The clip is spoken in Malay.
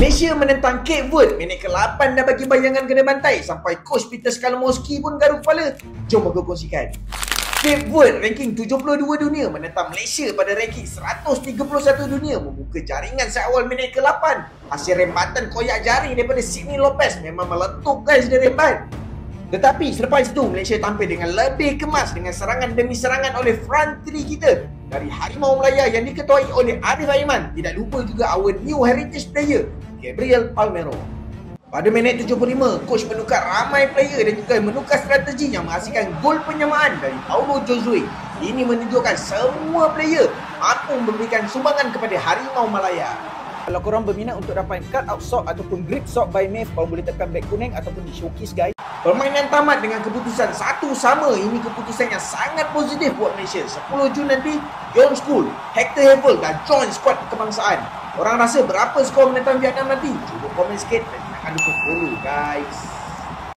Malaysia menentang Cape Verde minit ke-8 dah bagi bayangan kena bantai sampai coach Peter Skalomowski pun garuk kepala. Jom aku kongsikan. Cape Verde ranking 72 dunia menentang Malaysia pada ranking 131 dunia membuka jaringan seawal minit ke-8. Hasil rembatan koyak jari daripada Sidney Lopez memang meletup guys dia rembat. Tetapi selepas itu Malaysia tampil dengan lebih kemas dengan serangan demi serangan oleh front three kita. Dari Harimau Melaya yang diketuai oleh Arif Aiman. Tidak lupa juga our new heritage player Gabriel Palmero. Pada minit 75, coach menukar ramai player dan juga menukar strategi yang menghasilkan gol penyamaan dari Paulo Josue. Ini menunjukkan semua player mampu memberikan sumbangan kepada Harimau Malaya. Kalau korang berminat untuk dapat cut out sock ataupun grip sock by Maeve, korang boleh tekan back kuning ataupun di showcase guys. Permainan tamat dengan keputusan 1-1. Ini keputusan yang sangat positif buat Malaysia. 10 Jun nanti, John School, Hector Havel dah join squad kebangsaan. Korang rasa berapa skor menentang Vietnam nanti? Cuba komen sikit dan jangan lupa follow guys.